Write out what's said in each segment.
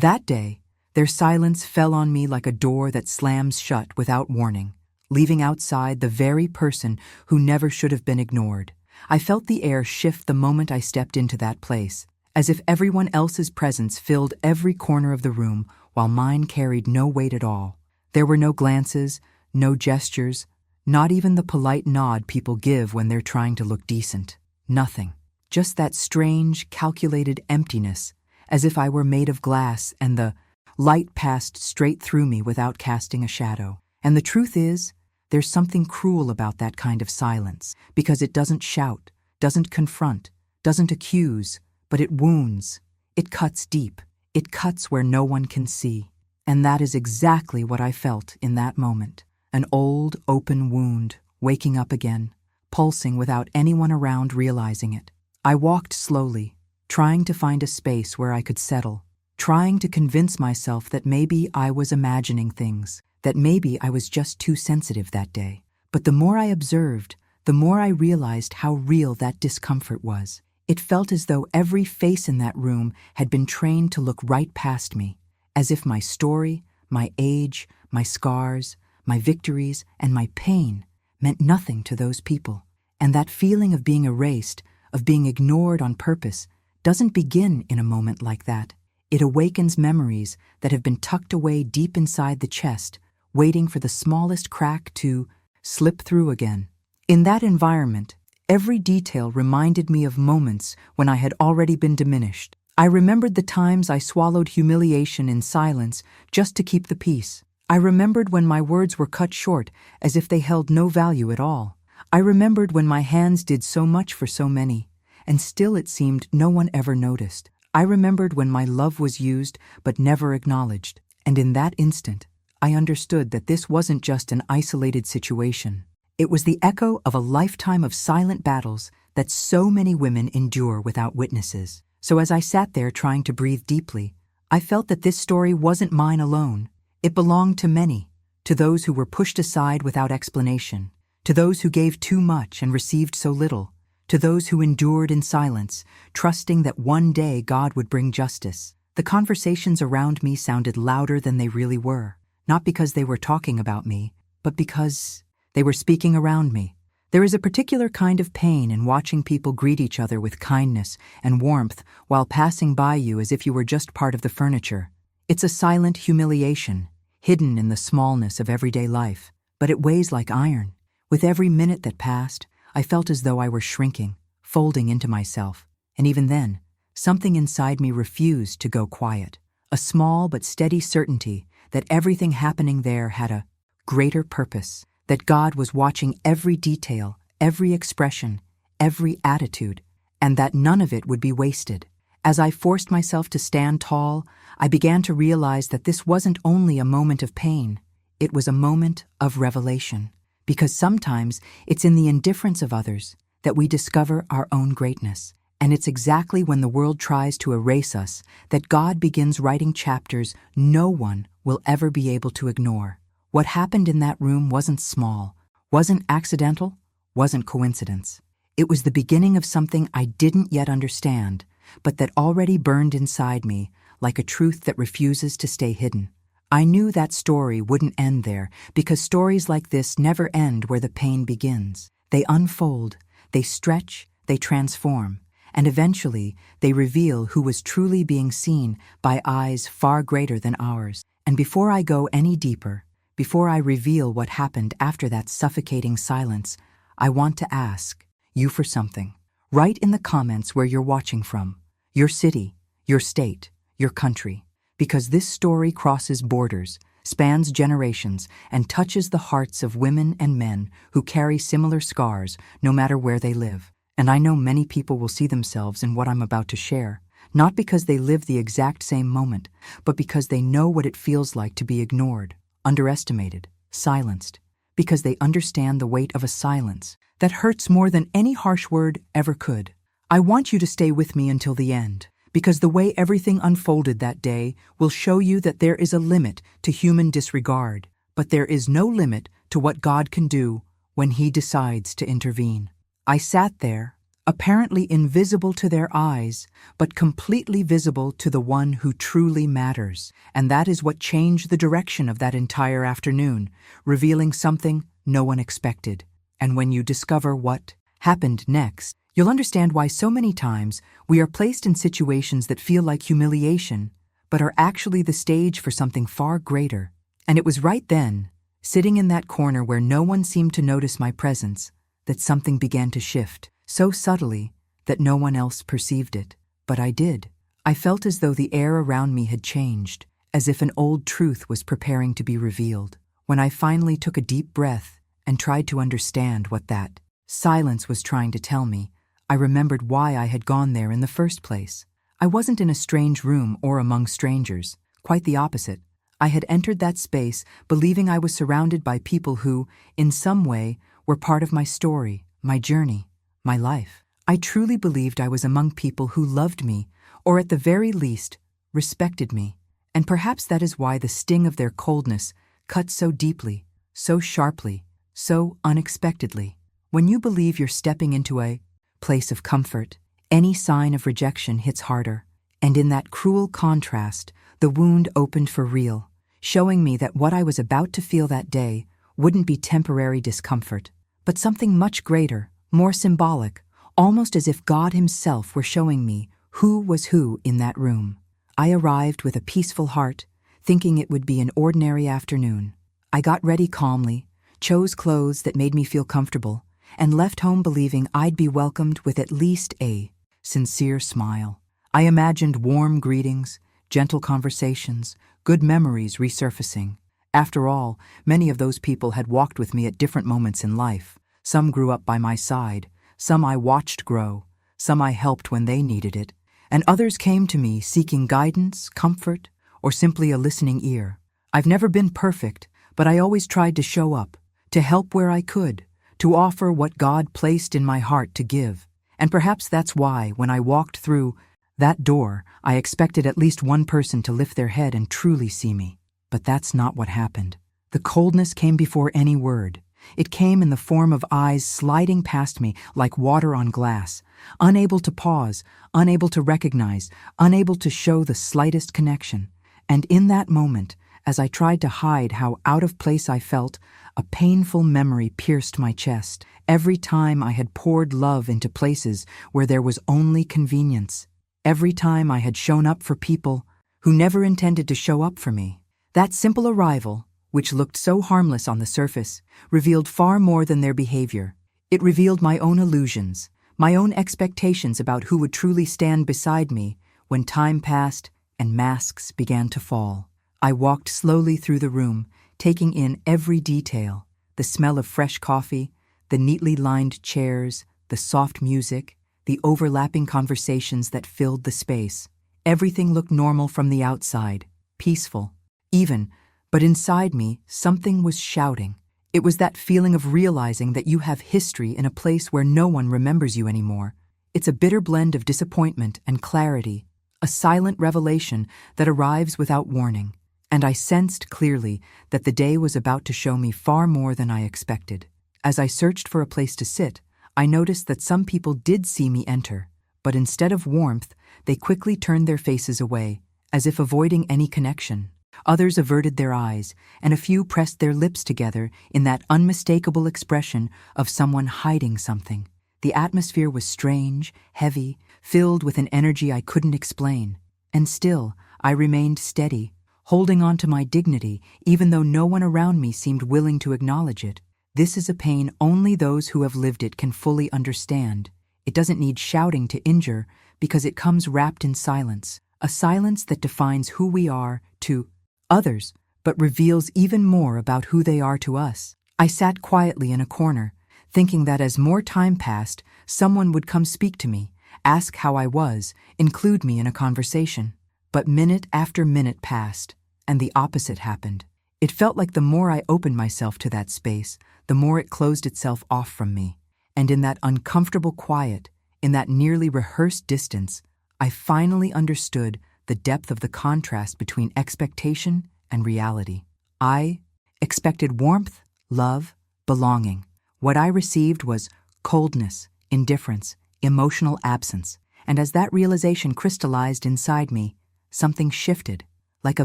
That day, their silence fell on me like a door that slams shut without warning, leaving outside the very person who never should have been ignored. I felt the air shift the moment I stepped into that place, as if everyone else's presence filled every corner of the room while mine carried no weight at all. There were no glances, no gestures, not even the polite nod people give when they're trying to look decent. Nothing. Just that strange, calculated emptiness, as if I were made of glass and the light passed straight through me without casting a shadow. And the truth is, there's something cruel about that kind of silence, because it doesn't shout, doesn't confront, doesn't accuse, but it wounds. It cuts deep. It cuts where no one can see. And that is exactly what I felt in that moment. An old, open wound, waking up again, pulsing without anyone around realizing it. I walked slowly, trying to find a space where I could settle, trying to convince myself that maybe I was imagining things, that maybe I was just too sensitive that day. But the more I observed, the more I realized how real that discomfort was. It felt as though every face in that room had been trained to look right past me, as if my story, my age, my scars, my victories, and my pain meant nothing to those people. And that feeling of being erased, of being ignored on purpose, doesn't begin in a moment like that. It awakens memories that have been tucked away deep inside the chest, waiting for the smallest crack to slip through again. In that environment, every detail reminded me of moments when I had already been diminished. I remembered the times I swallowed humiliation in silence just to keep the peace. I remembered when my words were cut short as if they held no value at all. I remembered when my hands did so much for so many, and still it seemed no one ever noticed. I remembered when my love was used but never acknowledged, and in that instant, I understood that this wasn't just an isolated situation. It was the echo of a lifetime of silent battles that so many women endure without witnesses. So as I sat there trying to breathe deeply, I felt that this story wasn't mine alone. It belonged to many, to those who were pushed aside without explanation, to those who gave too much and received so little, to those who endured in silence, trusting that one day God would bring justice. The conversations around me sounded louder than they really were, not because they were talking about me, but because they were speaking around me. There is a particular kind of pain in watching people greet each other with kindness and warmth while passing by you as if you were just part of the furniture. It's a silent humiliation, hidden in the smallness of everyday life, but it weighs like iron. With every minute that passed, I felt as though I were shrinking, folding into myself, and even then, something inside me refused to go quiet. A small but steady certainty that everything happening there had a greater purpose, that God was watching every detail, every expression, every attitude, and that none of it would be wasted. As I forced myself to stand tall, I began to realize that this wasn't only a moment of pain, it was a moment of revelation. Because sometimes it's in the indifference of others that we discover our own greatness. And it's exactly when the world tries to erase us that God begins writing chapters no one will ever be able to ignore. What happened in that room wasn't small, wasn't accidental, wasn't coincidence. It was the beginning of something I didn't yet understand, but that already burned inside me like a truth that refuses to stay hidden. I knew that story wouldn't end there because stories like this never end where the pain begins. They unfold, they stretch, they transform, and eventually they reveal who was truly being seen by eyes far greater than ours. And before I go any deeper, before I reveal what happened after that suffocating silence, I want to ask you for something. Write in the comments where you're watching from, your city, your state, your country, because this story crosses borders, spans generations, and touches the hearts of women and men who carry similar scars no matter where they live. And I know many people will see themselves in what I'm about to share, not because they live the exact same moment, but because they know what it feels like to be ignored, underestimated, silenced, because they understand the weight of a silence that hurts more than any harsh word ever could. I want you to stay with me until the end, because the way everything unfolded that day will show you that there is a limit to human disregard, but there is no limit to what God can do when He decides to intervene. I sat there, apparently invisible to their eyes, but completely visible to the one who truly matters. And that is what changed the direction of that entire afternoon, revealing something no one expected. And when you discover what happened next, you'll understand why so many times we are placed in situations that feel like humiliation, but are actually the stage for something far greater. And it was right then, sitting in that corner where no one seemed to notice my presence, that something began to shift, so subtly that no one else perceived it. But I did. I felt as though the air around me had changed, as if an old truth was preparing to be revealed. When I finally took a deep breath and tried to understand what that silence was trying to tell me, I remembered why I had gone there in the first place. I wasn't in a strange room or among strangers. Quite the opposite. I had entered that space believing I was surrounded by people who, in some way, were part of my story, my journey, my life. I truly believed I was among people who loved me, or at the very least, respected me. And perhaps that is why the sting of their coldness cut so deeply, so sharply, so unexpectedly. When you believe you're stepping into a place of comfort, any sign of rejection hits harder. And in that cruel contrast, the wound opened for real, showing me that what I was about to feel that day wouldn't be temporary discomfort, but something much greater, more symbolic, almost as if God Himself were showing me who was who in that room. I arrived with a peaceful heart, thinking it would be an ordinary afternoon. I got ready calmly, chose clothes that made me feel comfortable, and left home believing I'd be welcomed with at least a sincere smile. I imagined warm greetings, gentle conversations, good memories resurfacing. After all, many of those people had walked with me at different moments in life. Some grew up by my side, some I watched grow, some I helped when they needed it, and others came to me seeking guidance, comfort, or simply a listening ear. I've never been perfect, but I always tried to show up, to help where I could, to offer what God placed in my heart to give. And perhaps that's why, when I walked through that door, I expected at least one person to lift their head and truly see me. But that's not what happened. The coldness came before any word. It came in the form of eyes sliding past me like water on glass, unable to pause, unable to recognize, unable to show the slightest connection. And in that moment, as I tried to hide how out of place I felt, a painful memory pierced my chest. Every time I had poured love into places where there was only convenience. Every time I had shown up for people who never intended to show up for me. That simple arrival, which looked so harmless on the surface, revealed far more than their behavior. It revealed my own illusions, my own expectations about who would truly stand beside me when time passed and masks began to fall. I walked slowly through the room, taking in every detail, the smell of fresh coffee, the neatly lined chairs, the soft music, the overlapping conversations that filled the space. Everything looked normal from the outside, peaceful, even, but inside me, something was shouting. It was that feeling of realizing that you have history in a place where no one remembers you anymore. It's a bitter blend of disappointment and clarity, a silent revelation that arrives without warning. And I sensed clearly that the day was about to show me far more than I expected. As I searched for a place to sit, I noticed that some people did see me enter, but instead of warmth, they quickly turned their faces away, as if avoiding any connection. Others averted their eyes, and a few pressed their lips together in that unmistakable expression of someone hiding something. The atmosphere was strange, heavy, filled with an energy I couldn't explain. And still, I remained steady, holding on to my dignity, even though no one around me seemed willing to acknowledge it. This is a pain only those who have lived it can fully understand. It doesn't need shouting to injure, because it comes wrapped in silence, a silence that defines who we are to others, but reveals even more about who they are to us. I sat quietly in a corner, thinking that as more time passed, someone would come speak to me, ask how I was, include me in a conversation. But minute after minute passed, and the opposite happened. It felt like the more I opened myself to that space, the more it closed itself off from me. And in that uncomfortable quiet, in that nearly rehearsed distance, I finally understood the depth of the contrast between expectation and reality. I expected warmth, love, belonging. What I received was coldness, indifference, emotional absence. And as that realization crystallized inside me, something shifted, like a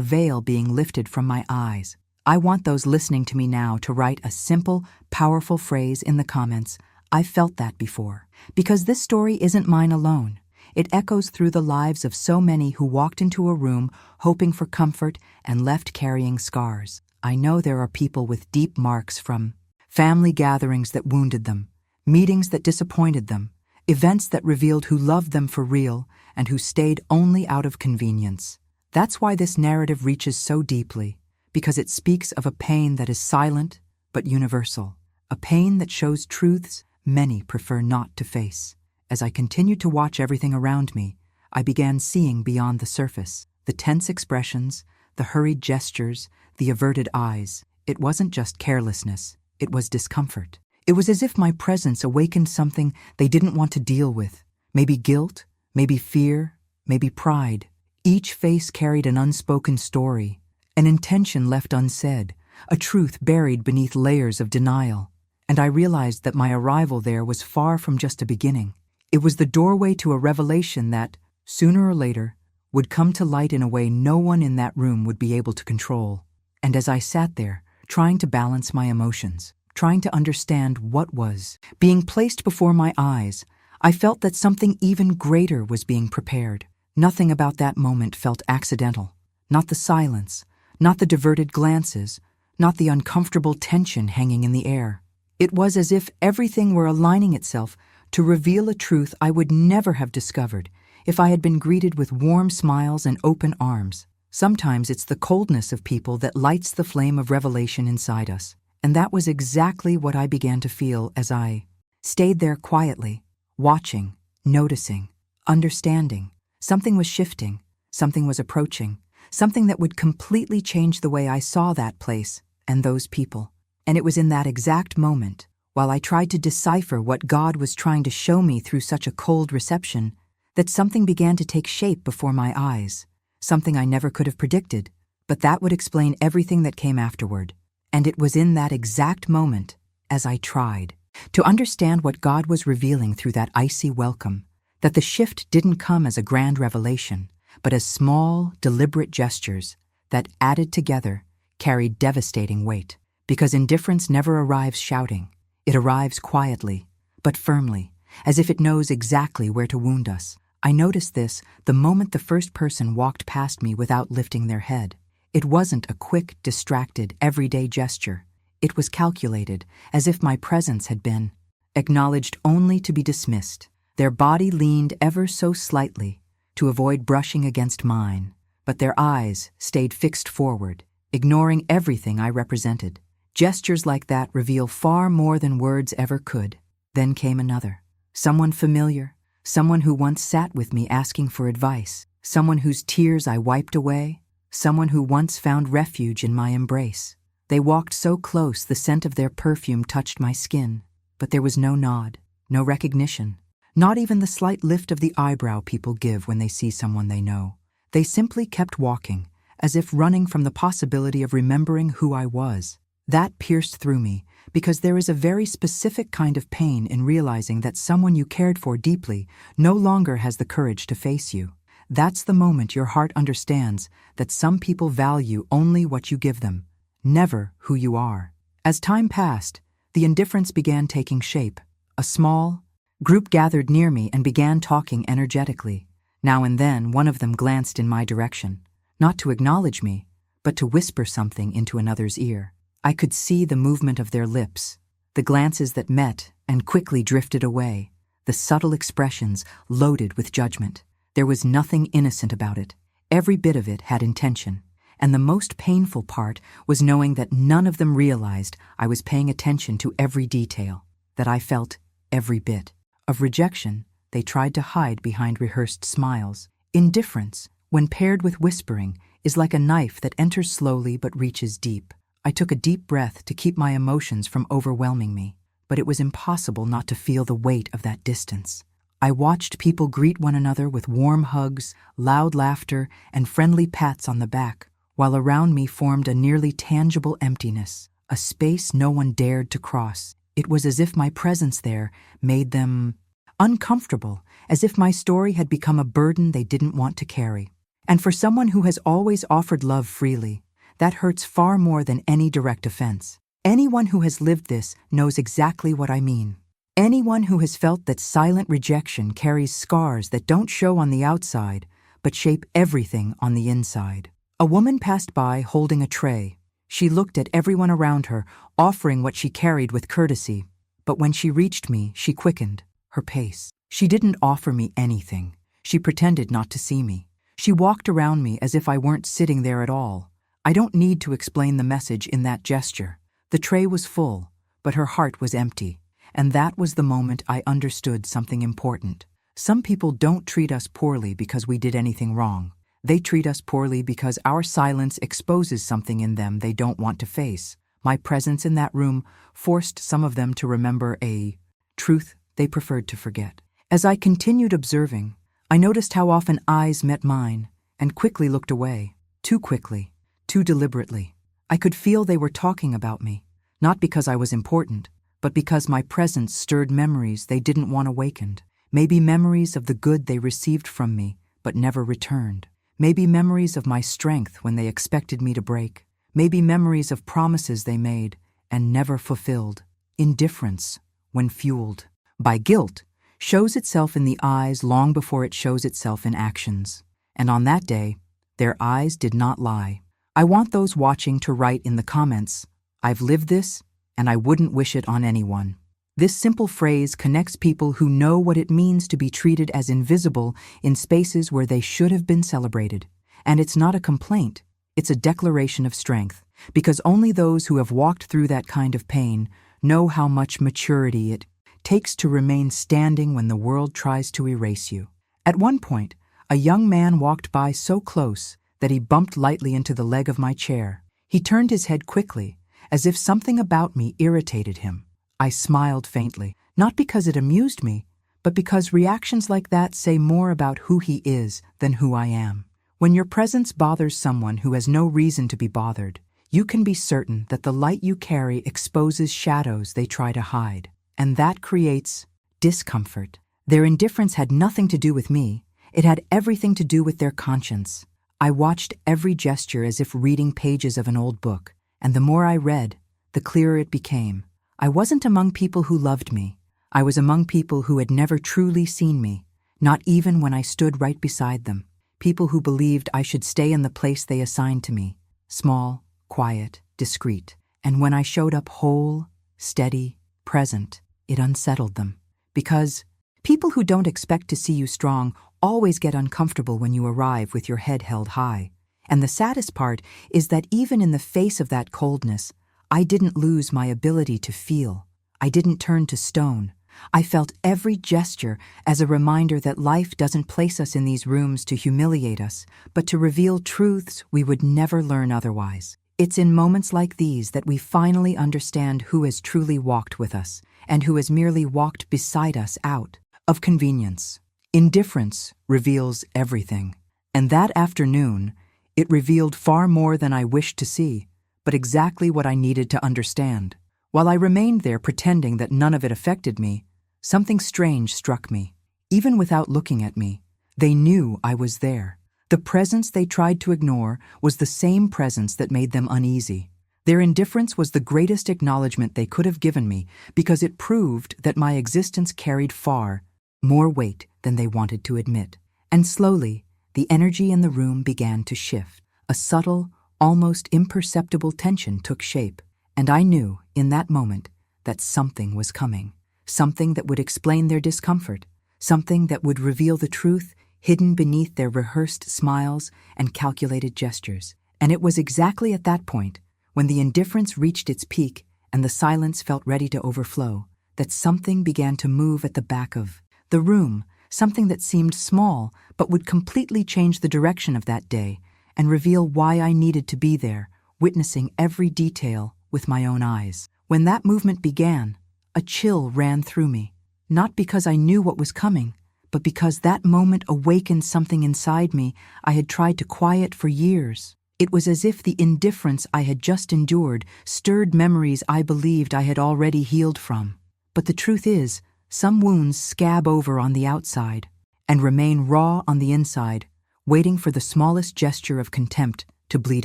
veil being lifted from my eyes. I want those listening to me now to write a simple, powerful phrase in the comments, "I've felt that before." Because this story isn't mine alone. It echoes through the lives of so many who walked into a room hoping for comfort and left carrying scars. I know there are people with deep marks from family gatherings that wounded them, meetings that disappointed them, events that revealed who loved them for real and who stayed only out of convenience. That's why this narrative reaches so deeply, because it speaks of a pain that is silent but universal, a pain that shows truths many prefer not to face. As I continued to watch everything around me, I began seeing beyond the surface, the tense expressions, the hurried gestures, the averted eyes. It wasn't just carelessness, it was discomfort. It was as if my presence awakened something they didn't want to deal with. Maybe guilt, maybe fear, maybe pride. Each face carried an unspoken story, an intention left unsaid, a truth buried beneath layers of denial. And I realized that my arrival there was far from just a beginning. It was the doorway to a revelation that, sooner or later, would come to light in a way no one in that room would be able to control. And as I sat there, trying to balance my emotions, trying to understand what was being placed before my eyes, I felt that something even greater was being prepared. Nothing about that moment felt accidental. Not the silence, not the diverted glances, not the uncomfortable tension hanging in the air. It was as if everything were aligning itself to reveal a truth I would never have discovered if I had been greeted with warm smiles and open arms. Sometimes it's the coldness of people that lights the flame of revelation inside us. And that was exactly what I began to feel as I stayed there quietly, watching, noticing, understanding. Something was shifting, something was approaching, something that would completely change the way I saw that place and those people. And it was in that exact moment, while I tried to decipher what God was trying to show me through such a cold reception, that something began to take shape before my eyes, something I never could have predicted, but that would explain everything that came afterward. And it was in that exact moment, as I tried to understand what God was revealing through that icy welcome, that the shift didn't come as a grand revelation, but as small, deliberate gestures that, added together, carried devastating weight. Because indifference never arrives shouting. It arrives quietly, but firmly, as if it knows exactly where to wound us. I noticed this the moment the first person walked past me without lifting their head. It wasn't a quick, distracted, everyday gesture. It was calculated, as if my presence had been acknowledged only to be dismissed. Their body leaned ever so slightly to avoid brushing against mine, but their eyes stayed fixed forward, ignoring everything I represented. Gestures like that reveal far more than words ever could. Then came another. Someone familiar, someone who once sat with me asking for advice, someone whose tears I wiped away, someone who once found refuge in my embrace. They walked so close the scent of their perfume touched my skin, but there was no nod, no recognition, not even the slight lift of the eyebrow people give when they see someone they know. They simply kept walking, as if running from the possibility of remembering who I was. That pierced through me, because there is a very specific kind of pain in realizing that someone you cared for deeply no longer has the courage to face you. That's the moment your heart understands that some people value only what you give them, never who you are. As time passed, the indifference began taking shape. A small group gathered near me and began talking energetically. Now and then, one of them glanced in my direction, not to acknowledge me, but to whisper something into another's ear. I could see the movement of their lips, the glances that met and quickly drifted away, the subtle expressions loaded with judgment. There was nothing innocent about it. Every bit of it had intention. And the most painful part was knowing that none of them realized I was paying attention to every detail, that I felt every bit. Of rejection, they tried to hide behind rehearsed smiles. Indifference, when paired with whispering, is like a knife that enters slowly but reaches deep. I took a deep breath to keep my emotions from overwhelming me, but it was impossible not to feel the weight of that distance. I watched people greet one another with warm hugs, loud laughter, and friendly pats on the back, while around me formed a nearly tangible emptiness, a space no one dared to cross. It was as if my presence there made them uncomfortable, as if my story had become a burden they didn't want to carry. And for someone who has always offered love freely, that hurts far more than any direct offense. Anyone who has lived this knows exactly what I mean. Anyone who has felt that silent rejection carries scars that don't show on the outside, but shape everything on the inside. A woman passed by holding a tray. She looked at everyone around her, offering what she carried with courtesy. But when she reached me, she quickened her pace. She didn't offer me anything. She pretended not to see me. She walked around me as if I weren't sitting there at all. I don't need to explain the message in that gesture. The tray was full, but her heart was empty. And that was the moment I understood something important. Some people don't treat us poorly because we did anything wrong. They treat us poorly because our silence exposes something in them they don't want to face. My presence in that room forced some of them to remember a truth they preferred to forget. As I continued observing, I noticed how often eyes met mine and quickly looked away. Too quickly, too deliberately. I could feel they were talking about me, not because I was important, but because my presence stirred memories they didn't want awakened. Maybe memories of the good they received from me, but never returned. Maybe memories of my strength when they expected me to break. Maybe memories of promises they made and never fulfilled. Indifference, when fueled by guilt, shows itself in the eyes long before it shows itself in actions. And on that day, their eyes did not lie. I want those watching to write in the comments, "I've lived this, and I wouldn't wish it on anyone." This simple phrase connects people who know what it means to be treated as invisible in spaces where they should have been celebrated. And it's not a complaint, it's a declaration of strength, because only those who have walked through that kind of pain know how much maturity it takes to remain standing when the world tries to erase you. At one point, a young man walked by so close that he bumped lightly into the leg of my chair. He turned his head quickly, as if something about me irritated him. I smiled faintly, not because it amused me, but because reactions like that say more about who he is than who I am. When your presence bothers someone who has no reason to be bothered, you can be certain that the light you carry exposes shadows they try to hide, and that creates discomfort. Their indifference had nothing to do with me. It had everything to do with their conscience. I watched every gesture as if reading pages of an old book, and the more I read, the clearer it became. I wasn't among people who loved me. I was among people who had never truly seen me, not even when I stood right beside them. People who believed I should stay in the place they assigned to me, small, quiet, discreet. And when I showed up whole, steady, present, it unsettled them. Because people who don't expect to see you strong always get uncomfortable when you arrive with your head held high. And the saddest part is that even in the face of that coldness, I didn't lose my ability to feel. I didn't turn to stone. I felt every gesture as a reminder that life doesn't place us in these rooms to humiliate us, but to reveal truths we would never learn otherwise. It's in moments like these that we finally understand who has truly walked with us and who has merely walked beside us out of convenience. Indifference reveals everything. And that afternoon, it revealed far more than I wished to see, but exactly what I needed to understand. While I remained there pretending that none of it affected me, something strange struck me. Even without looking at me, they knew I was there. The presence they tried to ignore was the same presence that made them uneasy. Their indifference was the greatest acknowledgement they could have given me because it proved that my existence carried far more weight than they wanted to admit. And slowly, the energy in the room began to shift. A subtle, almost imperceptible tension took shape, and I knew, in that moment, that something was coming. Something that would explain their discomfort. Something that would reveal the truth hidden beneath their rehearsed smiles and calculated gestures. And it was exactly at that point, when the indifference reached its peak and the silence felt ready to overflow, that something began to move at the back of the room, something that seemed small but would completely change the direction of that day and reveal why I needed to be there, witnessing every detail with my own eyes. When that movement began, a chill ran through me, not because I knew what was coming, but because that moment awakened something inside me I had tried to quiet for years. It was as if the indifference I had just endured stirred memories I believed I had already healed from. But the truth is, Some wounds scab over on the outside and remain raw on the inside, waiting for the smallest gesture of contempt to bleed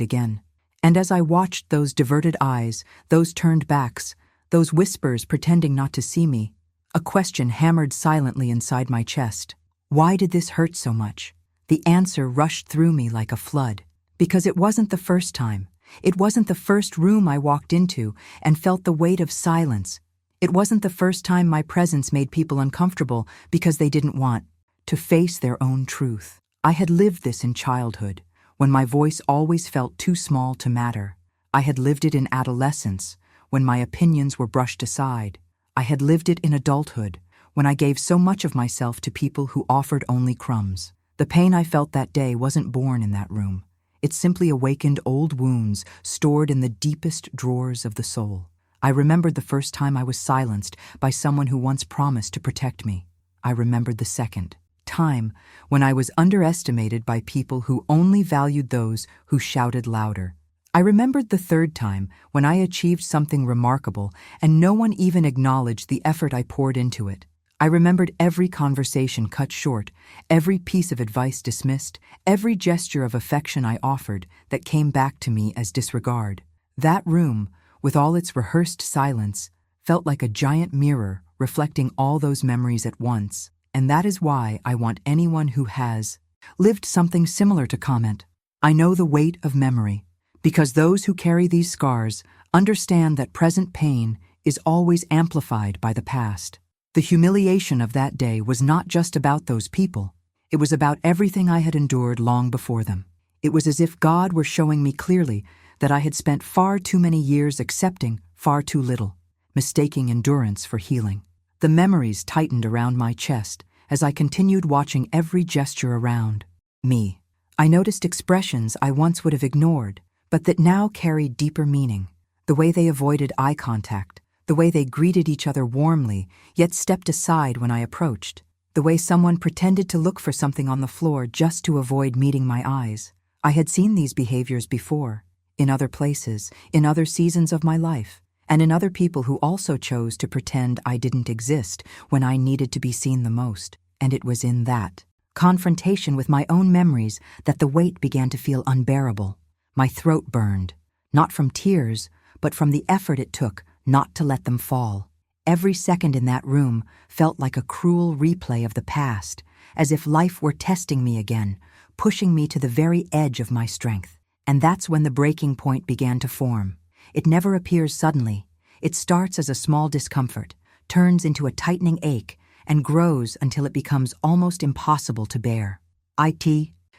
again. And as I watched those diverted eyes, those turned backs, those whispers pretending not to see me, a question hammered silently inside my chest. Why did this hurt so much? The answer rushed through me like a flood. Because it wasn't the first time. It wasn't the first room I walked into and felt the weight of silence. It wasn't the first time my presence made people uncomfortable because they didn't want to face their own truth. I had lived this in childhood, when my voice always felt too small to matter. I had lived it in adolescence, when my opinions were brushed aside. I had lived it in adulthood, when I gave so much of myself to people who offered only crumbs. The pain I felt that day wasn't born in that room. It simply awakened old wounds stored in the deepest drawers of the soul. I remembered the first time I was silenced by someone who once promised to protect me. I remembered the second time when I was underestimated by people who only valued those who shouted louder. I remembered the third time when I achieved something remarkable and no one even acknowledged the effort I poured into it. I remembered every conversation cut short, every piece of advice dismissed, every gesture of affection I offered that came back to me as disregard. That room, with all its rehearsed silence, felt like a giant mirror reflecting all those memories at once. And that is why I want anyone who has lived something similar to comment. I know the weight of memory, because those who carry these scars understand that present pain is always amplified by the past. The humiliation of that day was not just about those people. It was about everything I had endured long before them. It was as if God were showing me clearly that I had spent far too many years accepting far too little, mistaking endurance for healing. The memories tightened around my chest as I continued watching every gesture around me. I noticed expressions I once would have ignored, but that now carried deeper meaning. The way they avoided eye contact, the way they greeted each other warmly, yet stepped aside when I approached. The way someone pretended to look for something on the floor just to avoid meeting my eyes. I had seen these behaviors before, in other places, in other seasons of my life, and in other people who also chose to pretend I didn't exist when I needed to be seen the most. And it was in that confrontation with my own memories that the weight began to feel unbearable. My throat burned, not from tears, but from the effort it took not to let them fall. Every second in that room felt like a cruel replay of the past, as if life were testing me again, pushing me to the very edge of my strength. And that's when the breaking point began to form. It never appears suddenly. It starts as a small discomfort, turns into a tightening ache, and grows until it becomes almost impossible to bear. I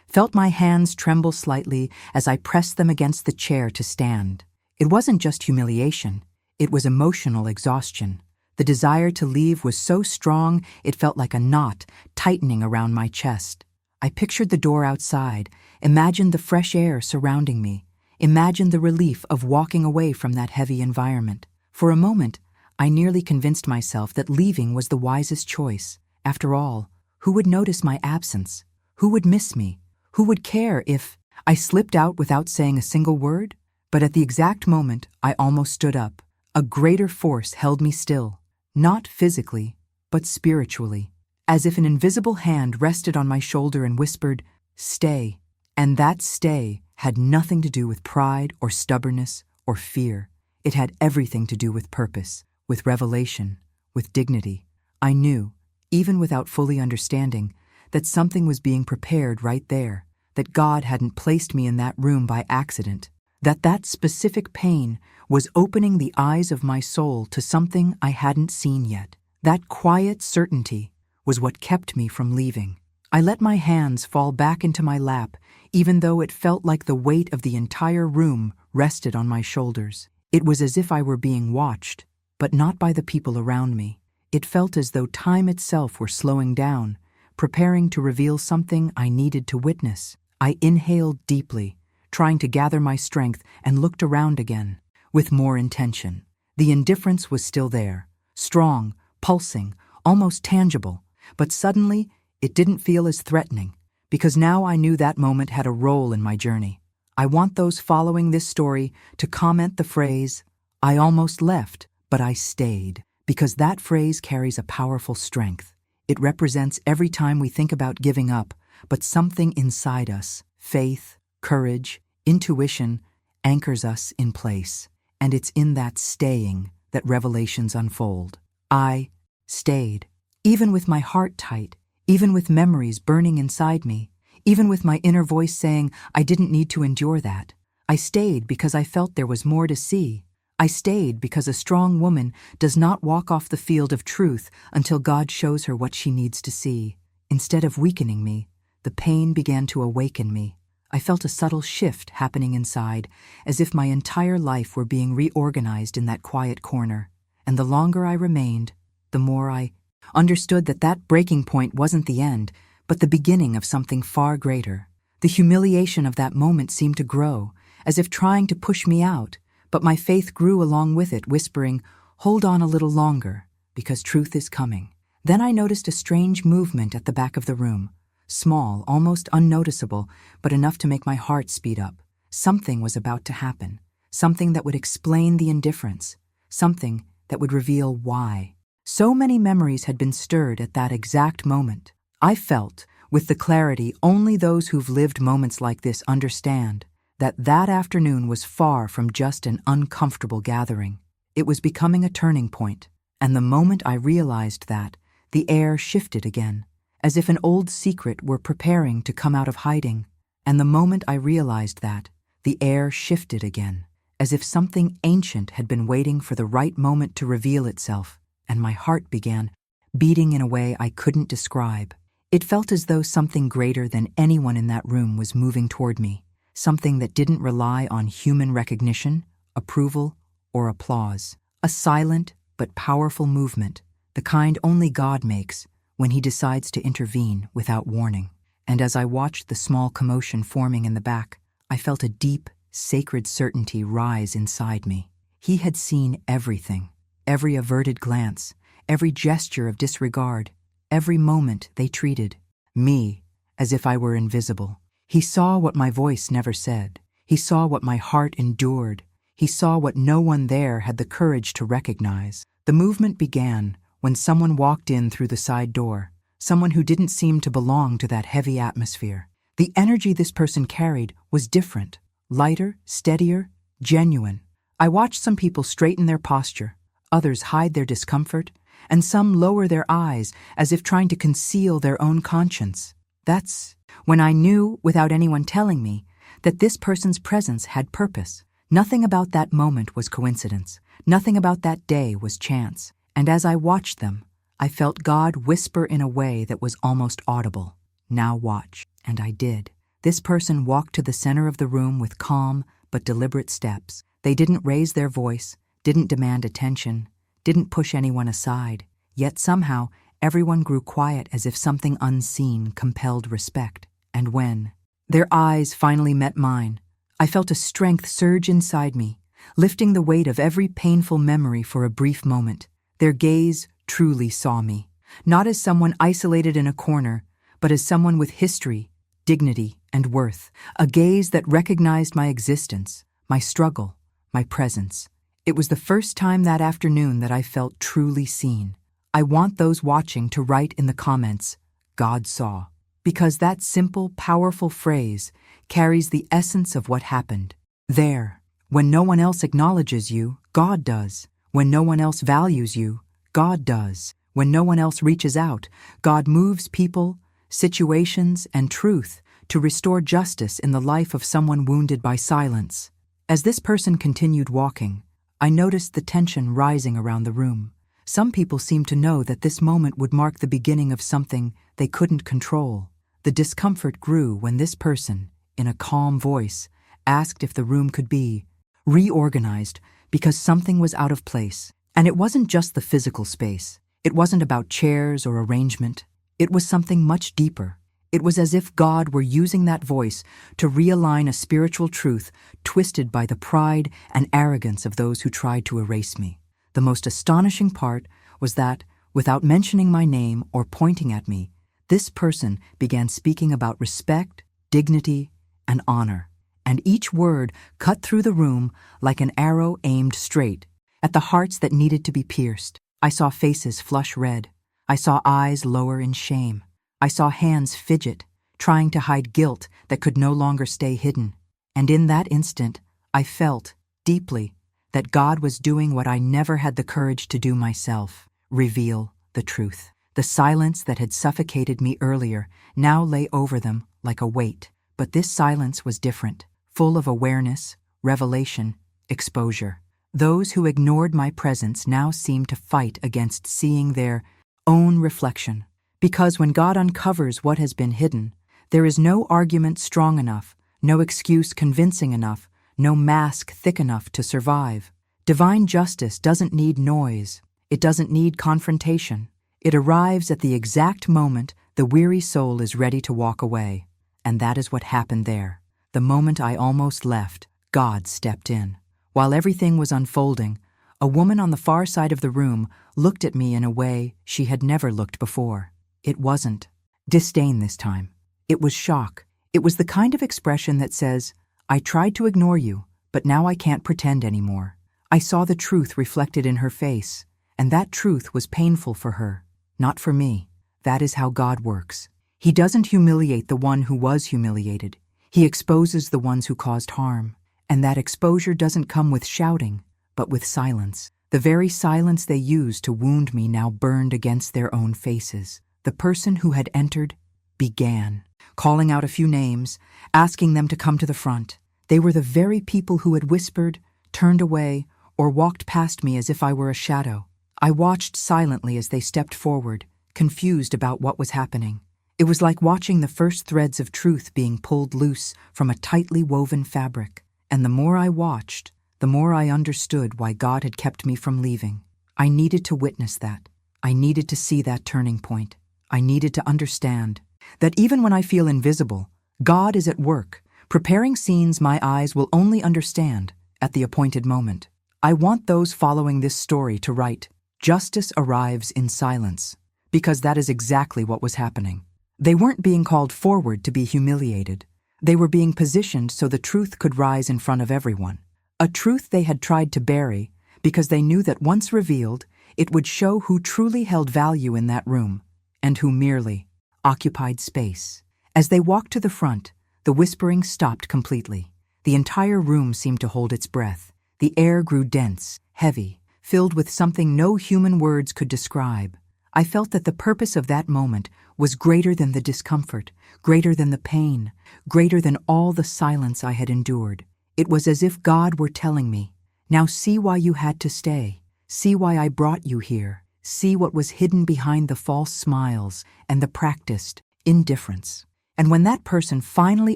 felt my hands tremble slightly as I pressed them against the chair to stand. It wasn't just humiliation. It was emotional exhaustion. The desire to leave was so strong it felt like a knot tightening around my chest. I pictured the door outside, imagined the fresh air surrounding me, imagined the relief of walking away from that heavy environment. For a moment, I nearly convinced myself that leaving was the wisest choice. After all, who would notice my absence? Who would miss me? Who would care if I slipped out without saying a single word? But at the exact moment, I almost stood up. A greater force held me still, not physically, but spiritually, as if an invisible hand rested on my shoulder and whispered, "Stay." And that stay had nothing to do with pride or stubbornness or fear. It had everything to do with purpose, with revelation, with dignity. I knew, even without fully understanding, that something was being prepared right there, that God hadn't placed me in that room by accident, that specific pain was opening the eyes of my soul to something I hadn't seen yet. That quiet certainty was what kept me from leaving. I let my hands fall back into my lap, even though it felt like the weight of the entire room rested on my shoulders. It was as if I were being watched, but not by the people around me. It felt as though time itself were slowing down, preparing to reveal something I needed to witness. I inhaled deeply, trying to gather my strength, and looked around again, with more intention. The indifference was still there, strong, pulsing, almost tangible, but suddenly it didn't feel as threatening, because now I knew that moment had a role in my journey. I want those following this story to comment the phrase, "I almost left, but I stayed," because that phrase carries a powerful strength. It represents every time we think about giving up, but something inside us, faith, courage, intuition, anchors us in place. And it's in that staying that revelations unfold. I stayed, even with my heart tight, even with memories burning inside me, even with my inner voice saying I didn't need to endure that. I stayed because I felt there was more to see. I stayed because a strong woman does not walk off the field of truth until God shows her what she needs to see. Instead of weakening me, the pain began to awaken me. I felt a subtle shift happening inside, as if my entire life were being reorganized in that quiet corner. And the longer I remained, the more I understood that that breaking point wasn't the end, but the beginning of something far greater. The humiliation of that moment seemed to grow, as if trying to push me out, but my faith grew along with it, whispering, "Hold on a little longer, because truth is coming." Then I noticed a strange movement at the back of the room. Small, almost unnoticeable, but enough to make my heart speed up. Something was about to happen. Something that would explain the indifference. Something that would reveal why. So many memories had been stirred at that exact moment. I felt, with the clarity only those who've lived moments like this understand, that that afternoon was far from just an uncomfortable gathering. It was becoming a turning point. And the moment I realized that, the air shifted again, as if an old secret were preparing to come out of hiding. And the moment I realized that, the air shifted again, as if something ancient had been waiting for the right moment to reveal itself, and my heart began beating in a way I couldn't describe. It felt as though something greater than anyone in that room was moving toward me, something that didn't rely on human recognition, approval, or applause. A silent but powerful movement, the kind only God makes when He decides to intervene without warning. And as I watched the small commotion forming in the back, I felt a deep, sacred certainty rise inside me. He had seen everything, every averted glance, every gesture of disregard, every moment they treated me as if I were invisible. He saw what my voice never said. He saw what my heart endured. He saw what no one there had the courage to recognize. The movement began when someone walked in through the side door, someone who didn't seem to belong to that heavy atmosphere. The energy this person carried was different, lighter, steadier, genuine. I watched some people straighten their posture, others hide their discomfort, and some lower their eyes as if trying to conceal their own conscience. That's when I knew, without anyone telling me, that this person's presence had purpose. Nothing about that moment was coincidence. Nothing about that day was chance. And as I watched them, I felt God whisper in a way that was almost audible. "Now watch." And I did. This person walked to the center of the room with calm but deliberate steps. They didn't raise their voice, didn't demand attention, didn't push anyone aside. Yet somehow, everyone grew quiet as if something unseen compelled respect. And when their eyes finally met mine, I felt a strength surge inside me, lifting the weight of every painful memory for a brief moment. Their gaze truly saw me, not as someone isolated in a corner, but as someone with history, dignity, and worth. A gaze that recognized my existence, my struggle, my presence. It was the first time that afternoon that I felt truly seen. I want those watching to write in the comments, "God saw," because that simple, powerful phrase carries the essence of what happened. There, when no one else acknowledges you, God does. When no one else values you, God does. When no one else reaches out, God moves people, situations, and truth to restore justice in the life of someone wounded by silence. As this person continued walking, I noticed the tension rising around the room. Some people seemed to know that this moment would mark the beginning of something they couldn't control. The discomfort grew when this person, in a calm voice, asked if the room could be reorganized because something was out of place. And it wasn't just the physical space. It wasn't about chairs or arrangement. It was something much deeper. It was as if God were using that voice to realign a spiritual truth twisted by the pride and arrogance of those who tried to erase me. The most astonishing part was that, without mentioning my name or pointing at me, this person began speaking about respect, dignity, and honor. And each word cut through the room like an arrow aimed straight at the hearts that needed to be pierced. I saw faces flush red. I saw eyes lower in shame. I saw hands fidget, trying to hide guilt that could no longer stay hidden. And in that instant, I felt, deeply, that God was doing what I never had the courage to do myself: reveal the truth. The silence that had suffocated me earlier now lay over them like a weight. But this silence was different, full of awareness, revelation, exposure. Those who ignored my presence now seemed to fight against seeing their own reflection. Because when God uncovers what has been hidden, there is no argument strong enough, no excuse convincing enough, no mask thick enough to survive. Divine justice doesn't need noise. It doesn't need confrontation. It arrives at the exact moment the weary soul is ready to walk away. And that is what happened there. The moment I almost left, God stepped in. While everything was unfolding, a woman on the far side of the room looked at me in a way she had never looked before. It wasn't disdain this time. It was shock. It was the kind of expression that says, "I tried to ignore you, but now I can't pretend anymore." I saw the truth reflected in her face, and that truth was painful for her, not for me. That is how God works. He doesn't humiliate the one who was humiliated. He exposes the ones who caused harm. And that exposure doesn't come with shouting, but with silence. The very silence they used to wound me now burned against their own faces. The person who had entered began, calling out a few names, asking them to come to the front. They were the very people who had whispered, turned away, or walked past me as if I were a shadow. I watched silently as they stepped forward, confused about what was happening. It was like watching the first threads of truth being pulled loose from a tightly woven fabric. And the more I watched, the more I understood why God had kept me from leaving. I needed to witness that. I needed to see that turning point. I needed to understand that even when I feel invisible, God is at work, preparing scenes my eyes will only understand at the appointed moment. I want those following this story to write, "Justice arrives in silence," because that is exactly what was happening. They weren't being called forward to be humiliated. They were being positioned so the truth could rise in front of everyone. A truth they had tried to bury because they knew that once revealed, it would show who truly held value in that room and who merely occupied space. As they walked to the front, the whispering stopped completely. The entire room seemed to hold its breath. The air grew dense, heavy, filled with something no human words could describe. I felt that the purpose of that moment was greater than the discomfort, greater than the pain, greater than all the silence I had endured. It was as if God were telling me, "Now see why you had to stay. See why I brought you here. See what was hidden behind the false smiles and the practiced indifference." And when that person finally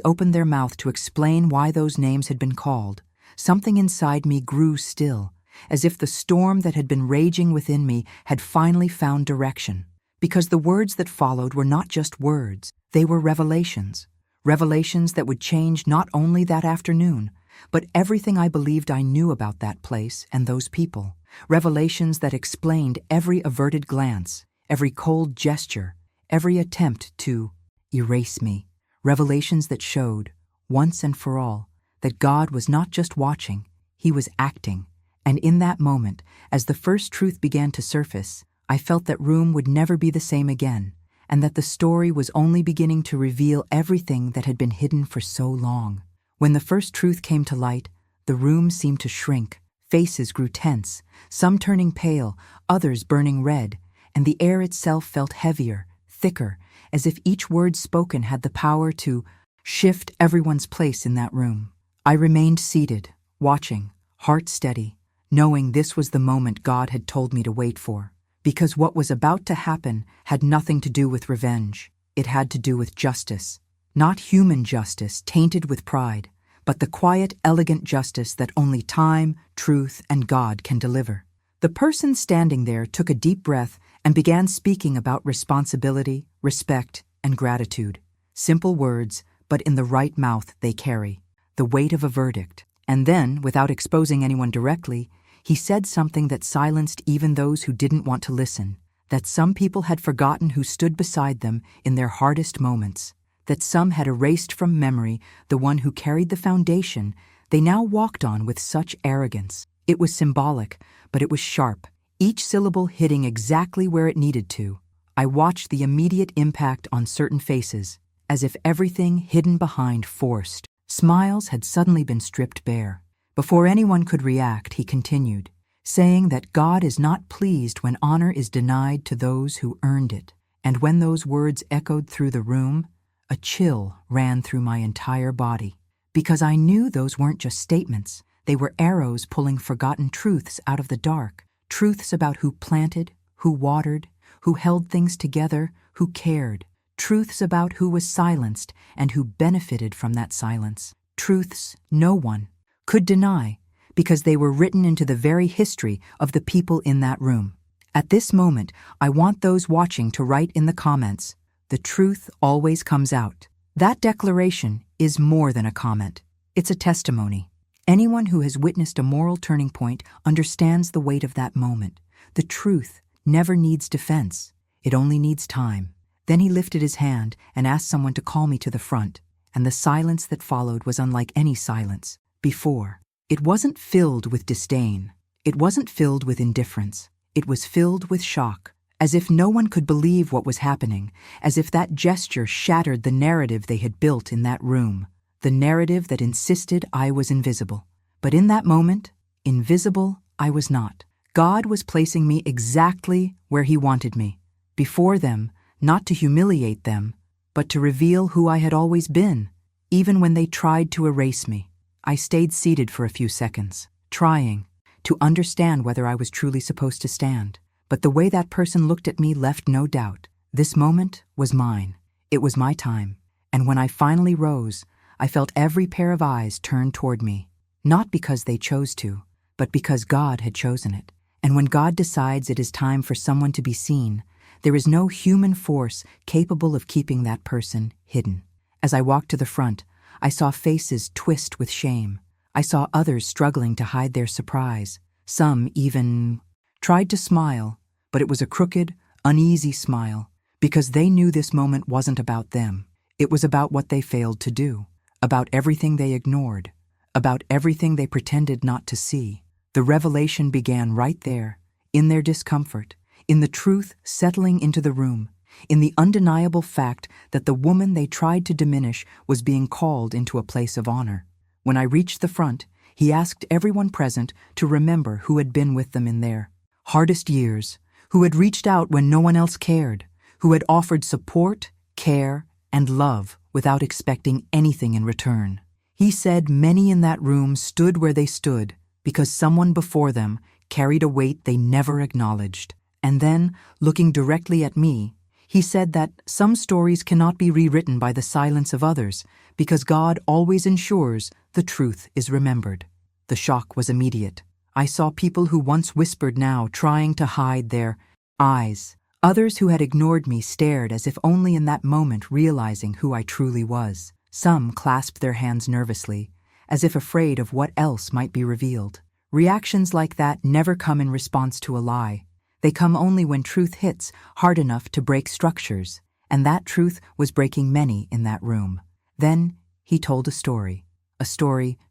opened their mouth to explain why those names had been called, something inside me grew still, as if the storm that had been raging within me had finally found direction. Because the words that followed were not just words, they were revelations. Revelations that would change not only that afternoon, but everything I believed I knew about that place and those people. Revelations that explained every averted glance, every cold gesture, every attempt to erase me. Revelations that showed, once and for all, that God was not just watching, He was acting. And in that moment, as the first truth began to surface, I felt that room would never be the same again, and that the story was only beginning to reveal everything that had been hidden for so long. When the first truth came to light, the room seemed to shrink. Faces grew tense, some turning pale, others burning red, and the air itself felt heavier, thicker, as if each word spoken had the power to shift everyone's place in that room. I remained seated, watching, heart steady, knowing this was the moment God had told me to wait for. Because what was about to happen had nothing to do with revenge. It had to do with justice. Not human justice tainted with pride, but the quiet, elegant justice that only time, truth, and God can deliver. The person standing there took a deep breath and began speaking about responsibility, respect, and gratitude. Simple words, but in the right mouth they carry. The weight of a verdict. And then, without exposing anyone directly, he said something that silenced even those who didn't want to listen. That some people had forgotten who stood beside them in their hardest moments. That some had erased from memory the one who carried the foundation they now walked on with such arrogance. It was symbolic, but it was sharp. each syllable hitting exactly where it needed to. I watched the immediate impact on certain faces, as if everything hidden behind forced smiles had suddenly been stripped bare. Before anyone could react, he continued, saying that God is not pleased when honor is denied to those who earned it. And when those words echoed through the room, a chill ran through my entire body. Because I knew those weren't just statements, they were arrows pulling forgotten truths out of the dark. Truths about who planted, who watered, who held things together, who cared. Truths about who was silenced and who benefited from that silence. Truths no one could deny because they were written into the very history of the people in that room. At this moment, I want those watching to write in the comments, "The truth always comes out." That declaration is more than a comment. It's a testimony. Anyone who has witnessed a moral turning point understands the weight of that moment. The truth never needs defense. It only needs time. Then he lifted his hand and asked someone to call me to the front, and the silence that followed was unlike any silence before. It wasn't filled with disdain. It wasn't filled with indifference. It was filled with shock, as if no one could believe what was happening, as if that gesture shattered the narrative they had built in that room, the narrative that insisted I was invisible. But in that moment, invisible I was not. God was placing me exactly where he wanted me, before them, not to humiliate them, but to reveal who I had always been, even when they tried to erase me. I stayed seated for a few seconds, trying to understand whether I was truly supposed to stand. But the way that person looked at me left no doubt. This moment was mine. It was my time. And when I finally rose, I felt every pair of eyes turn toward me, not because they chose to, but because God had chosen it. And when God decides it is time for someone to be seen, there is no human force capable of keeping that person hidden. As I walked to the front, I saw faces twist with shame. I saw others struggling to hide their surprise. Some even tried to smile, but it was a crooked, uneasy smile, because they knew this moment wasn't about them. It was about what they failed to do, about everything they ignored, about everything they pretended not to see. The revelation began right there, in their discomfort, in the truth settling into the room, in the undeniable fact that the woman they tried to diminish was being called into a place of honor. When I reached the front, he asked everyone present to remember who had been with them in their hardest years, who had reached out when no one else cared, who had offered support, care, and love without expecting anything in return. He said many in that room stood where they stood because someone before them carried a weight they never acknowledged. And then, looking directly at me, he said that some stories cannot be rewritten by the silence of others because God always ensures the truth is remembered. The shock was immediate. I saw people who once whispered now trying to hide their eyes. Others who had ignored me stared as if only in that moment realizing who I truly was. Some clasped their hands nervously, as if afraid of what else might be revealed. Reactions like that never come in response to a lie. They come only when truth hits hard enough to break structures, and that truth was breaking many in that room. Then he told a story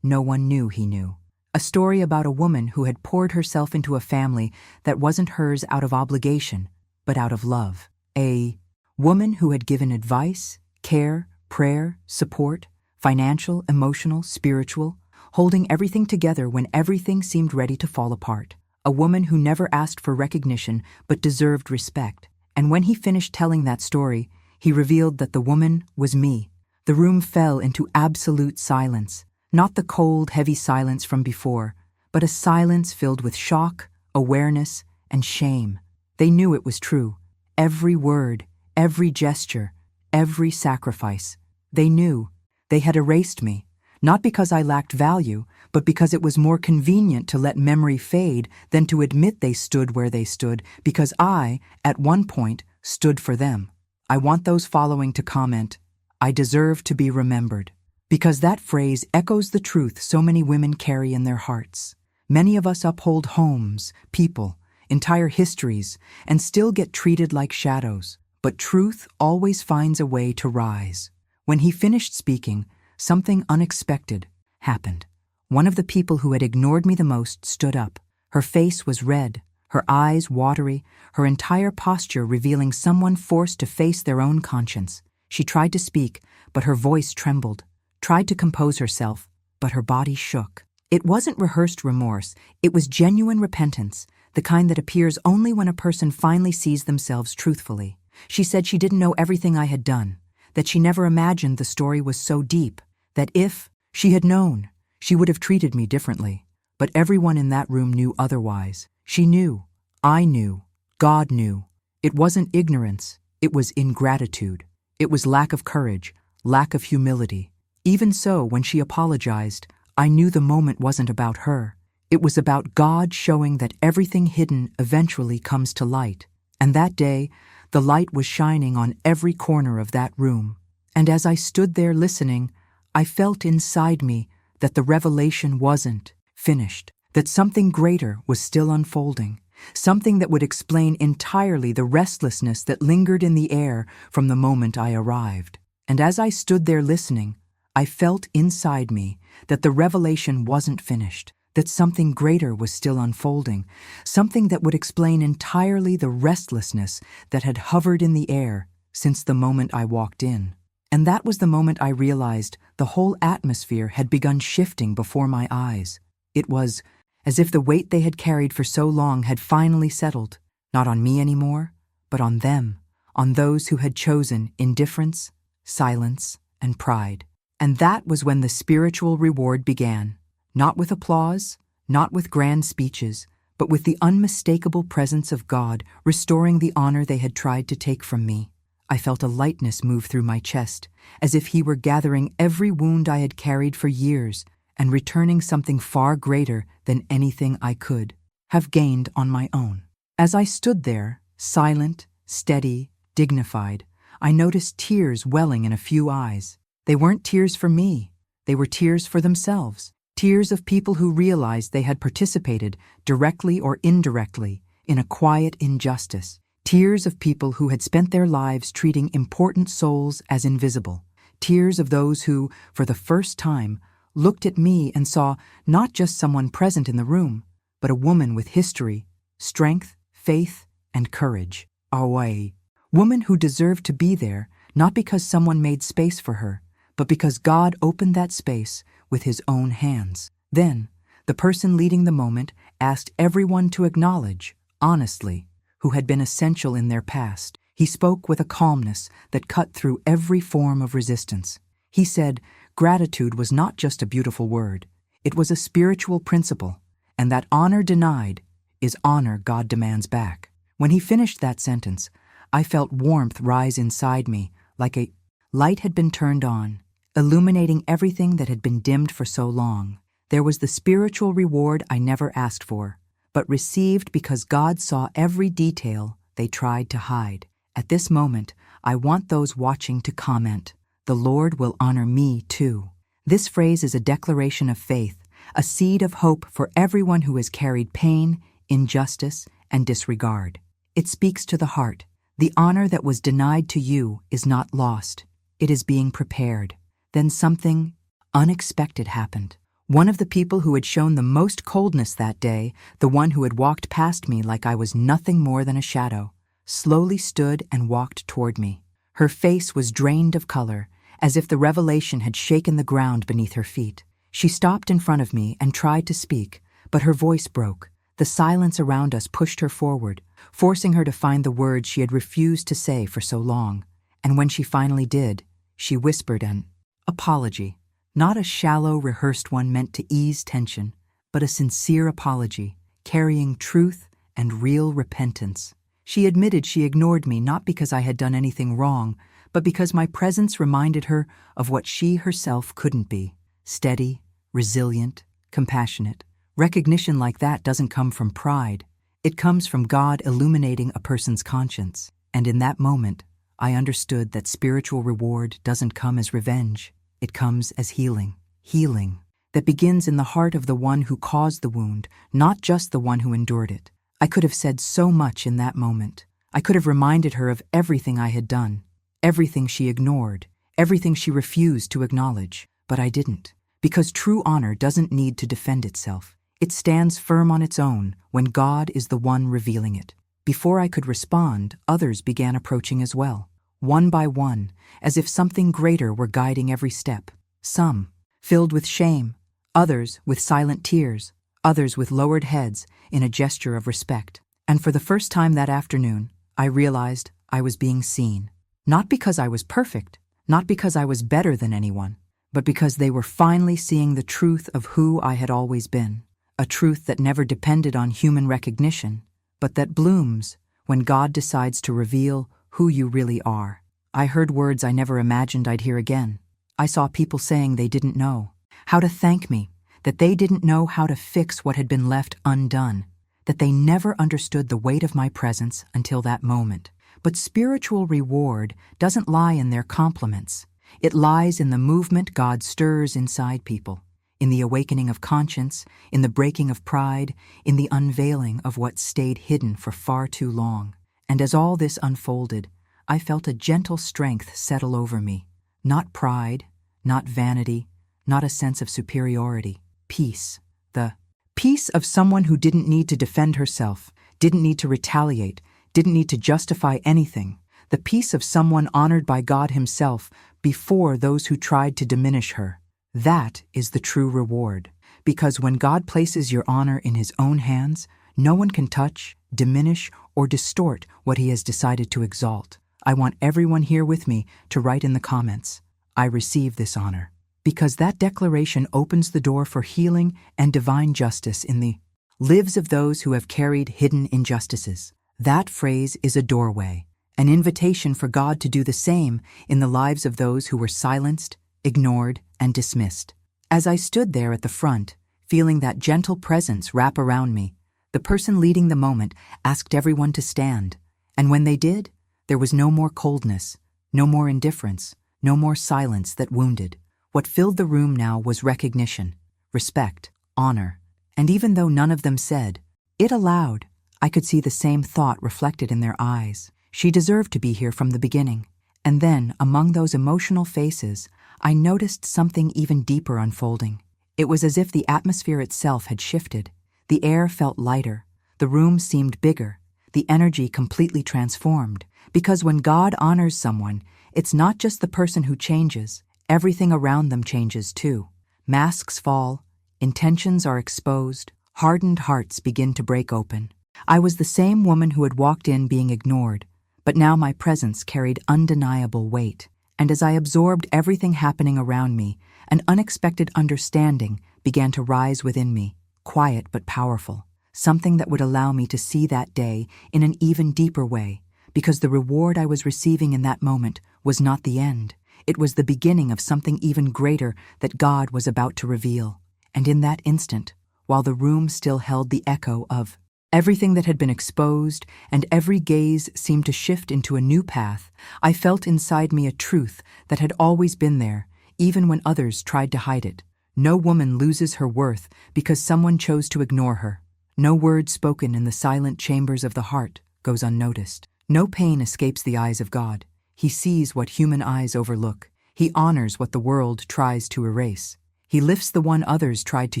no one knew he knew. A story about a woman who had poured herself into a family that wasn't hers out of obligation, but out of love. A woman who had given advice, care, prayer, support, financial, emotional, spiritual, holding everything together when everything seemed ready to fall apart. A woman who never asked for recognition but deserved respect. And when he finished telling that story, he revealed that the woman was me. The room fell into absolute silence. Not the cold, heavy silence from before, but a silence filled with shock, awareness, and shame. They knew it was true. Every word, every gesture, every sacrifice. They knew. They had erased me, not because I lacked value, but because it was more convenient to let memory fade than to admit they stood where they stood, because I, at one point, stood for them. I want those following to comment, "I deserve to be remembered." Because that phrase echoes the truth so many women carry in their hearts. Many of us uphold homes, people, entire histories, and still get treated like shadows. But truth always finds a way to rise. When he finished speaking, something unexpected happened. One of the people who had ignored me the most stood up. Her face was red, her eyes watery, her entire posture revealing someone forced to face their own conscience. She tried to speak, but her voice trembled, tried to compose herself, but her body shook. It wasn't rehearsed remorse, it was genuine repentance, the kind that appears only when a person finally sees themselves truthfully. She said she didn't know everything I had done, that she never imagined the story was so deep, that if she had known, she would have treated me differently. But everyone in that room knew otherwise. She knew, I knew, God knew. It wasn't ignorance, it was ingratitude. It was lack of courage, lack of humility. Even so, when she apologized, I knew the moment wasn't about her. It was about God showing that everything hidden eventually comes to light. And that day, the light was shining on every corner of that room. And as I stood there listening, I felt inside me that the revelation wasn't finished, that something greater was still unfolding, something that would explain entirely the restlessness that lingered in the air from the moment I arrived. And as I stood there listening, I felt inside me that the revelation wasn't finished, that something greater was still unfolding, something that would explain entirely the restlessness that had hovered in the air since the moment I walked in. And that was the moment I realized the whole atmosphere had begun shifting before my eyes. It was as if the weight they had carried for so long had finally settled, not on me anymore, but on them, on those who had chosen indifference, silence, and pride. And that was when the spiritual reward began, not with applause, not with grand speeches, but with the unmistakable presence of God restoring the honor they had tried to take from me. I felt a lightness move through my chest, as if He were gathering every wound I had carried for years and returning something far greater than anything I could have gained on my own. As I stood there, silent, steady, dignified, I noticed tears welling in a few eyes. They weren't tears for me, they were tears for themselves, tears of people who realized they had participated, directly or indirectly, in a quiet injustice, tears of people who had spent their lives treating important souls as invisible, tears of those who, for the first time, looked at me and saw not just someone present in the room, but a woman with history, strength, faith, and courage. A woman who deserved to be there, not because someone made space for her, but because God opened that space with His own hands. Then, the person leading the moment asked everyone to acknowledge, honestly, who had been essential in their past. He spoke with a calmness that cut through every form of resistance. He said, gratitude was not just a beautiful word, it was a spiritual principle, and that honor denied is honor God demands back. When he finished that sentence, I felt warmth rise inside me, like a light had been turned on, illuminating everything that had been dimmed for so long. There was the spiritual reward I never asked for, but received because God saw every detail they tried to hide. At this moment, I want those watching to comment, "The Lord will honor me too." This phrase is a declaration of faith, a seed of hope for everyone who has carried pain, injustice, and disregard. It speaks to the heart. The honor that was denied to you is not lost. It is being prepared. Then something unexpected happened. One of the people who had shown the most coldness that day, the one who had walked past me like I was nothing more than a shadow, slowly stood and walked toward me. Her face was drained of color, as if the revelation had shaken the ground beneath her feet. She stopped in front of me and tried to speak, but her voice broke. The silence around us pushed her forward, forcing her to find the words she had refused to say for so long. And when she finally did, she whispered an apology. Not a shallow, rehearsed one meant to ease tension, but a sincere apology, carrying truth and real repentance. She admitted she ignored me not because I had done anything wrong, but because my presence reminded her of what she herself couldn't be: steady, resilient, compassionate. Recognition like that doesn't come from pride. It comes from God illuminating a person's conscience. And in that moment, I understood that spiritual reward doesn't come as revenge. It comes as healing. Healing that begins in the heart of the one who caused the wound, not just the one who endured it. I could have said so much in that moment. I could have reminded her of everything I had done, everything she ignored, everything she refused to acknowledge. But I didn't, because true honor doesn't need to defend itself. It stands firm on its own when God is the one revealing it. Before I could respond, others began approaching as well, one by one, as if something greater were guiding every step. Some, filled with shame, others with silent tears, others with lowered heads in a gesture of respect. And for the first time that afternoon, I realized I was being seen. Not because I was perfect, not because I was better than anyone, but because they were finally seeing the truth of who I had always been. A truth that never depended on human recognition, but that blooms when God decides to reveal who you really are. I heard words I never imagined I'd hear again. I saw people saying they didn't know how to thank me, that they didn't know how to fix what had been left undone, that they never understood the weight of my presence until that moment. But spiritual reward doesn't lie in their compliments. It lies in the movement God stirs inside people, in the awakening of conscience, in the breaking of pride, in the unveiling of what stayed hidden for far too long. And as all this unfolded, I felt a gentle strength settle over me. Not pride, not vanity, not a sense of superiority. Peace. The peace of someone who didn't need to defend herself, didn't need to retaliate, didn't need to justify anything. The peace of someone honored by God Himself before those who tried to diminish her. That is the true reward. Because when God places your honor in His own hands, no one can touch, diminish, or distort what He has decided to exalt. I want everyone here with me to write in the comments, "I receive this honor." Because that declaration opens the door for healing and divine justice in the lives of those who have carried hidden injustices. That phrase is a doorway, an invitation for God to do the same in the lives of those who were silenced, ignored, and dismissed. As I stood there at the front, feeling that gentle presence wrap around me, the person leading the moment asked everyone to stand. And when they did, there was no more coldness, no more indifference, no more silence that wounded. What filled the room now was recognition, respect, honor. And even though none of them said it aloud, I could see the same thought reflected in their eyes. She deserved to be here from the beginning. And then, among those emotional faces, I noticed something even deeper unfolding. It was as if the atmosphere itself had shifted. The air felt lighter. The room seemed bigger. The energy completely transformed. Because when God honors someone, it's not just the person who changes. Everything around them changes too. Masks fall. Intentions are exposed. Hardened hearts begin to break open. I was the same woman who had walked in being ignored, but now my presence carried undeniable weight. And as I absorbed everything happening around me, an unexpected understanding began to rise within me, quiet but powerful, something that would allow me to see that day in an even deeper way, because the reward I was receiving in that moment was not the end. It was the beginning of something even greater that God was about to reveal. And in that instant, while the room still held the echo of everything that had been exposed, and every gaze seemed to shift into a new path, I felt inside me a truth that had always been there, even when others tried to hide it. No woman loses her worth because someone chose to ignore her. No word spoken in the silent chambers of the heart goes unnoticed. No pain escapes the eyes of God. He sees what human eyes overlook. He honors what the world tries to erase. He lifts the one others tried to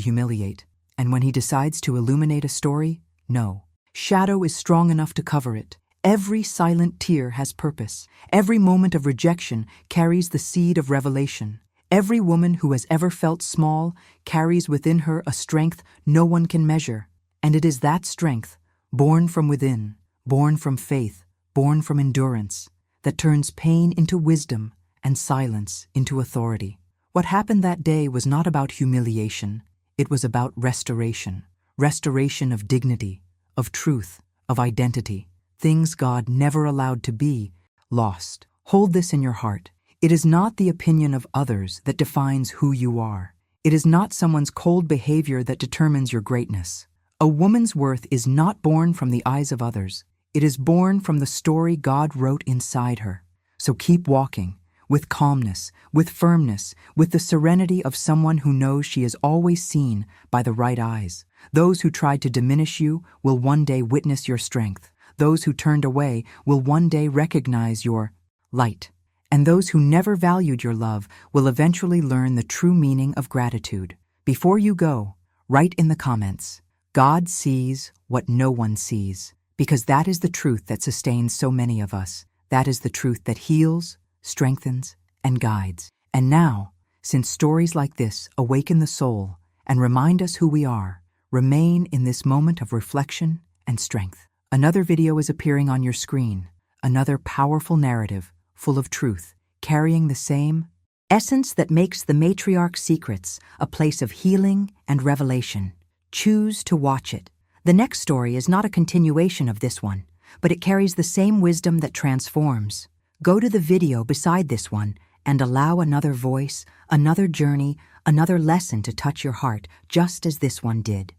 humiliate. And when He decides to illuminate a story, no shadow is strong enough to cover it. Every silent tear has purpose. Every moment of rejection carries the seed of revelation. Every woman who has ever felt small carries within her a strength no one can measure. And it is that strength, born from within, born from faith, born from endurance, that turns pain into wisdom and silence into authority. What happened that day was not about humiliation. It was about restoration. Restoration of dignity, of truth, of identity. Things God never allowed to be lost. Hold this in your heart. It is not the opinion of others that defines who you are. It is not someone's cold behavior that determines your greatness. A woman's worth is not born from the eyes of others. It is born from the story God wrote inside her. So keep walking, with calmness, with firmness, with the serenity of someone who knows she is always seen by the right eyes. Those who tried to diminish you will one day witness your strength. Those who turned away will one day recognize your light. And those who never valued your love will eventually learn the true meaning of gratitude. Before you go, Write in the comments, God sees what no one sees, because that is the truth that sustains so many of us. That is the truth that heals, strengthens, and guides. And now, since stories like this awaken the soul and remind us who we are, remain in this moment of reflection and strength. Another video is appearing on your screen, another powerful narrative full of truth, carrying the same essence that makes the Matriarch's Secrets a place of healing and revelation. Choose to watch it. The next story is not a continuation of this one, but it carries the same wisdom that transforms. Go to the video beside this one and allow another voice, another journey, another lesson to touch your heart, just as this one did.